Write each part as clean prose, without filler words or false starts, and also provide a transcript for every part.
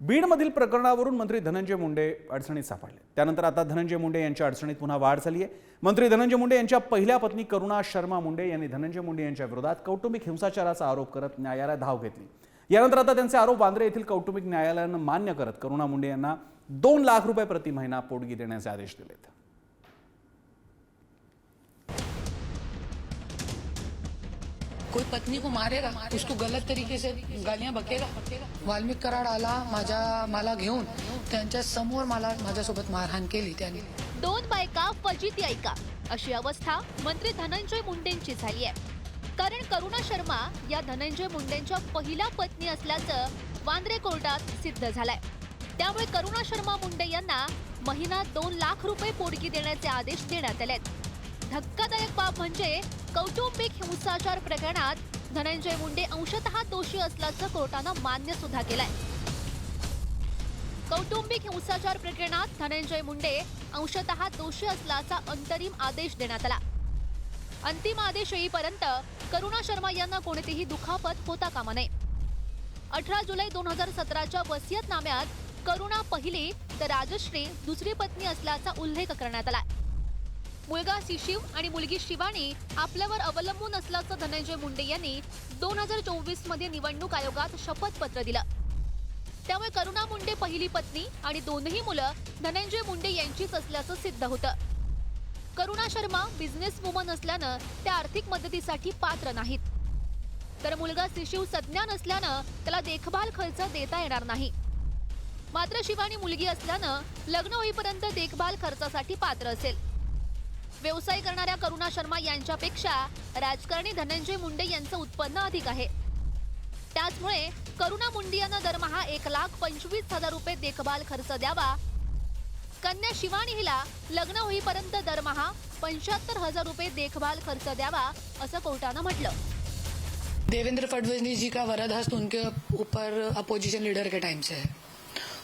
बीडमधील प्रकरणावरून मंत्री धनंजय मुंडे अडचणीत सापडले. त्यानंतर आता धनंजय मुंडे यांच्या अडचणीत पुन्हा वाढ झाली आहे. मंत्री धनंजय मुंडे यांच्या पहिल्या पत्नी करुणा शर्मा मुंडे यांनी धनंजय मुंडे यांच्या विरोधात कौटुंबिक हिंसाचाराचा आरोप करत न्यायालयात धाव घेतली. यानंतर आता त्यांचे आरोप वांद्रे येथील कौटुंबिक न्यायालयानं मान्य करत करुणा मुंडे यांना 2 लाख रुपये प्रति महिना पोटगी देण्याचे आदेश दिलेत. कोई पत्नी को मारेगा, उसको गलत तरीके से गालियां बकेगा. वाल्मिक कराड आला मला घेऊन त्यांच्या समोर माझ्यासोबत मारहाण केली त्याने. 2 बायका फजिती ऐका अशी अवस्था मंत्री धनंजय मुंडेंची झाली आहे. कारण करुणा शर्मा या धनंजय मुंडेंच्या पहिल्या पत्नी असल्याचं वांद्रे कोर्टात सिद्ध झालंय. त्यामुळे करुणा शर्मा मुंडे यांना महिना 2 लाख रुपये पोटगी देण्याचे आदेश देण्यात आलेत. धक्कादायक बाब म्हणजे कौटुंबिक हिंसाचार प्रकरणात धनंजय मुंडे अंशतः दोषी असल्याचं कोर्टानं मान्य सुद्धा केलंय. कौटुंबिक हिंसाचार प्रकरणात धनंजय मुंडे अंशतः दोषी असल्याचा अंतरिम आदेश देण्यात आला. अंतिम आदेश येईपर्यंत करुणा शर्मा यांना कोणतीही दुखापत होता कामा नये. 18 जुलै 2017च्या वसियतनाम्यात करुणा पहिली तर राजश्री दुसरी पत्नी असल्याचा उल्लेख करण्यात आला. मुलगा शिशिव आणि मुलगी शिवानी आपल्यावर अवलंबून असल्याचं धनंजय मुंडे यांनी 2024 मध्ये निवडणूक आयोगात शपथपत्र दिलं. त्यामुळे करुणा मुंडे पहिली पत्नी आणि दोन्ही मुलं धनंजय मुंडे यांचीच असल्याचं सिद्ध होतं. करुणा शर्मा बिझनेस वुमन असल्यानं त्या आर्थिक मदतीसाठी पात्र नाहीत. तर मुलगा शिशिव सज्ञान असल्यानं त्याला देखभाल खर्च देता येणार नाही. मात्र शिवानी मुलगी असल्यानं लग्न होईपर्यंत देखभाल खर्चासाठी पात्र असेल. व्यवसाय करणाऱ्या करुणा शर्मा यांच्यापेक्षा राजकारणी धनंजय मुंडे यांचं उत्पन्न अधिक आहे. त्याचमुळे करुणा मुंडे यांना दरमहा 1,25,000 रुपये देखभाल खर्च द्यावा. कन्या शिवानी हिला लग्न होईपर्यंत दरमहा 75,000 रुपये देखभाल खर्च द्यावा असं कोर्टानं म्हटलं. देवेंद्र फडणवीस जी का वरद हस्त उनके ऊपर अपोजिशन लीडर के टाइम से है.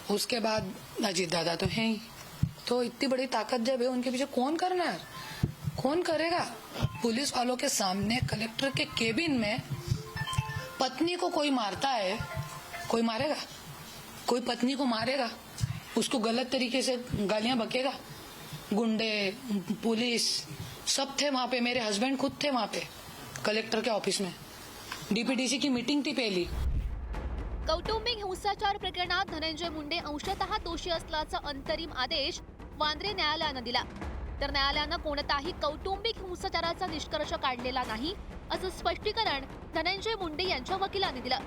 उसके बाद अजीत दादा तो हैं ही. तो इतनी बड़ी ताकत जब है उनके पीछे कौन करेगा? पुलिस वालों के सामने कलेक्टर के केबिन में पत्नी को कोई मारता है, कोई मारेगा? कोई पत्नी को मारेगा, उसको गलत तरीके से गालियां बकेगा. गुंडे, पुलिस सब थे वहां पे. मेरे हस्बैंड खुद थे वहां पे कलेक्टर के ऑफिस में. डीपीडीसी की मीटिंग थी पहली. कौटुंबिक हिंसाचार प्रकरणात धनंजय मुंडे अंशतः दोषी असल्याचा अंतरिम आदेश वांद्रे न्यायालयानं दिला. तर न्यायालयानं कोणताही कौटुंबिक हिंसाचाराचा निष्कर्ष काढलेला नाही असं स्पष्टीकरण धनंजय मुंडे यांच्या वकिलांनी दिलं.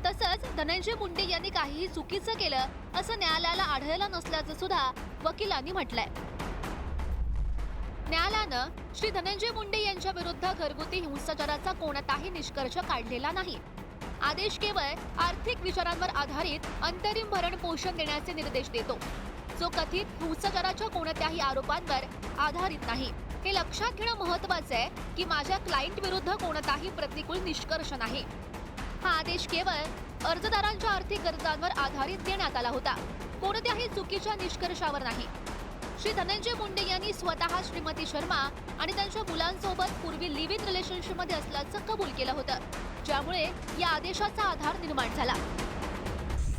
तसंच धनंजय मुंडे यांनी काहीही चुकीचं केलं असं न्यायालयाला आढळलं नसल्याचं सुद्धा वकिलांनी म्हटलंय. न्यायालयानं श्री धनंजय मुंडे यांच्या विरुद्ध घरगुती हिंसाचाराचा कोणताही निष्कर्ष काढलेला नाही. आदेश केवळ आर्थिक विचारांवर आधारित अंतरिम भरण पोषण देण्याचे निर्देश देतो, जो कथित हिंसाचाराच्या कोणत्याही आरोपांवर आधारित नाही. हे लक्षात घेणं महत्त्वाचं आहे की माझ्या क्लायंट विरुद्ध कोणताही प्रतिकूल निष्कर्ष नाही. हा आदेश केवळ अर्जदारांच्या आर्थिक गरजांवर आधारित देण्यात आला होता, कोणत्याही चुकीच्या निष्कर्षावर नाही. श्री धनंजय मुंडे यांनी स्वतः श्रीमती शर्मा आणि त्यांच्या मुलांसोबत पूर्वी लिव्ह इन रिलेशनशिपमध्ये असल्याचं कबूल केलं होतं, ज्यामुळे या आदेशाचा आधार निर्माण झाला.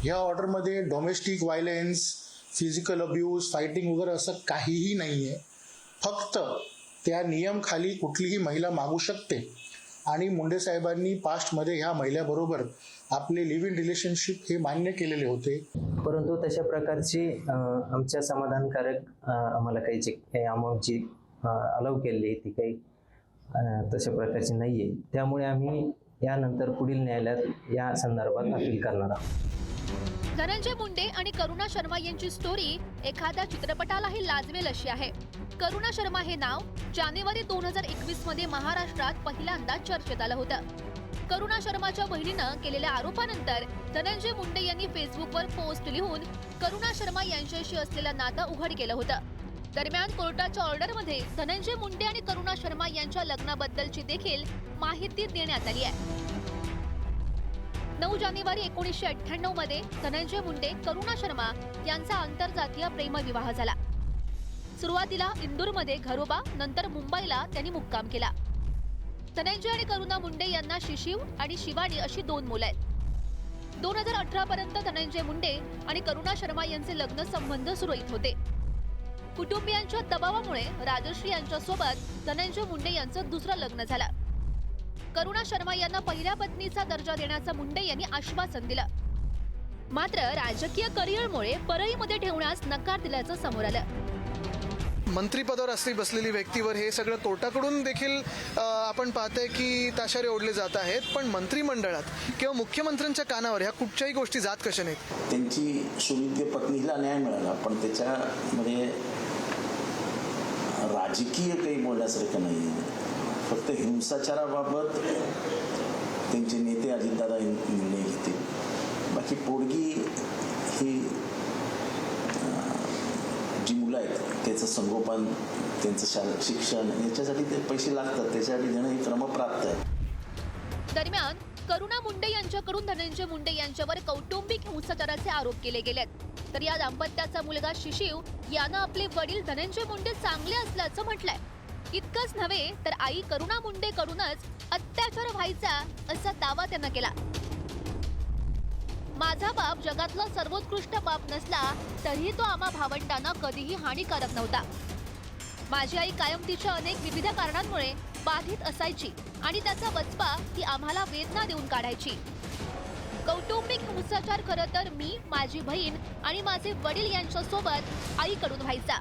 या ऑर्डरमध्ये domestic violence, physical abuse, fighting वगैरे असं काहीही नाहीये. फक्त त्या नियम खाली कुठलीही महिला मागू शकते आणि मुंडे साहेबांनी पास्टमध्ये ह्या महिलेबरोबर आपले लिव्ह इन रिलेशनशिप हे मान्य केलेले होते. परंतु तशा प्रकारची आमच्या समाधानकारक आम्हाला काही अमाऊंट जी अलाव केलेली आहे ती काही तशा प्रकारची नाही आहे. त्यामुळे आम्ही यानंतर पुढील न्यायालयात या संदर्भात अपील करणार आहोत. धनंजय मुंडे आणि करुणा शर्मा यांची स्टोरी एखाद्या चित्रपटालाही लाजवेल अशी आहे. करुणा शर्मा हे नाव जानेवारी 2021 मध्ये महाराष्ट्रात पहिल्यांदा चर्चेत आलं होतं. करुणा शर्माच्या बहिणीनं केलेल्या आरोपानंतर धनंजय मुंडे यांनी फेसबुकवर पोस्ट लिहून करुणा शर्मा यांच्याशी असलेलं नातं उघड केलं होतं. दरम्यान कोर्टाच्या ऑर्डरमध्ये धनंजय मुंडे आणि करुणा शर्मा यांच्या लग्नाबद्दलची देखील माहिती देण्यात आली आहे. 9 जानेवारी 1998 मध्ये धनंजय मुंडे करुणा शर्मा यांचा आंतरजातीय प्रेमविवाह झाला. सुरुवातीला इंदूरमध्ये घरोबा, नंतर मुंबईला त्यांनी मुक्काम केला. धनंजय आणि करुणा मुंडे यांना शिशिव आणि शिवानी अशी 2 मुलं आहेत. 2018 पर्यंत धनंजय मुंडे आणि करुणा शर्मा यांचे लग्न संबंध सुरळीत होते. कुटुंबियांच्या दबावामुळे राजश्री यांच्यासोबत धनंजय मुंडे यांचं दुसरं लग्न झालं. करुणा शर्मा यांना पहिल्या पत्नीचा दर्जा देण्याचं मुंडे यांनी आश्वासन दिलं. मात्र राजकीय करिअरमुळे परळीमध्ये ठेवण्यास नकार दिल्याचं समोर आलं. मंत्रिपदावर बसलेली व्यक्तीवर हे सगळं कोर्टाकडून देखील आपण पाहतोय की ताशारे ओढले जात आहेत. पण मंत्रिमंडळात किंवा मुख्यमंत्र्यांच्या कानावर ह्या कुठच्याही गोष्टी जात कशा नाहीत. त्यांची सुविद्य पत्नीला न्याय मिळाला, पण त्याच्यामध्ये राजकीय काही बोलण्यासारखं नाही. फक्त हिंसाचाराबाबत त्यांचे नेते अजितदादा निर्णय घेतील. बाकी पोरगी ही जी मुलं आहेत त्याचं संगोपन, त्यांचं शिक्षण याच्यासाठी ते पैसे लागतात, त्याच्यासाठी देणं हे क्रमप्राप्त आहे. दरम्यान करुणा मुंडे यांच्याकडून धनंजय मुंडे यांच्यावर कौटुंबिक हिंसाचाराचे आरोप केले गेलेत. तर या दाम्पत्याचा मुलगा शिशिव यानं आपले वडील धनंजय मुंडे चांगले असल्याचं म्हटलंय. इतकंच नव्हे तर आई करुणा मुंडे कडूनच अत्याचार व्हायचा असा दावा त्यानं केला. माझा बाप जगातला सर्वोत्कृष्ट बाप नसला तरीही तो आम्हा भावंडांना कधीही हानिकारक नव्हता. माझी आई कायम तिच्या अनेक विविध कारणांमुळे बाधित असायची आणि त्याचा वचपा ती आम्हाला वेदना देऊन काढायची. कौटुंबिक हिंसाचार खरं तर मी, माझी बहीण आणि माझे वडील यांच्यासोबत आईकडून व्हायचा.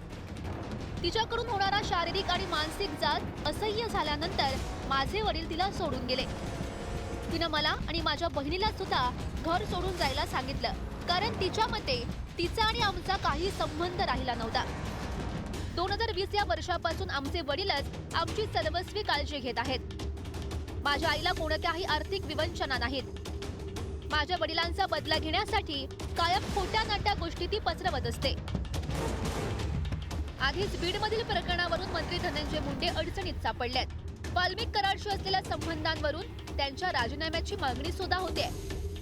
तिच्याकडून होणारा शारीरिक आणि मानसिक जाच असह्य झाल्यानंतर माझे वडील तिला सोडून गेले. तिनं मला आणि माझ्या बहिणीला सुद्धा घर सोडून जायला सांगितलं, कारण तिच्या मते तिचा आणि आमचा काही संबंध राहिला नव्हता. 2020 या वर्षापासून आमचे वडीलच आमची सर्वस्वी काळजी घेत आहेत. माझ्या आईला कोणत्याही आर्थिक विवंचना नाहीत. माझ्या वडिलांचा बदला घेण्यासाठी कायम खोट्या नाट्या गोष्टी ती पसरवत असते. आधीच बीडमधील प्रकरणावरून मंत्री धनंजय मुंडे अडचणीत सापडलेत. वाल्मिक कराडशी असलेल्या संबंधांवरून त्यांच्या राजीनाम्याची मागणी सुद्धा होते.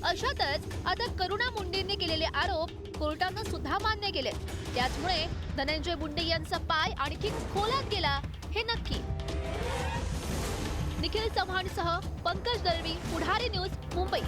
अशातच आता करुणा मुंडेंनी केलेले आरोप कोर्टानं सुद्धा मान्य केले. त्याचमुळे धनंजय मुंडे यांचा पाय आणखी खोलात गेला हे नक्की. निखिल चव्हाणसह पंकज दळवी, पुढारी न्यूज, मुंबई.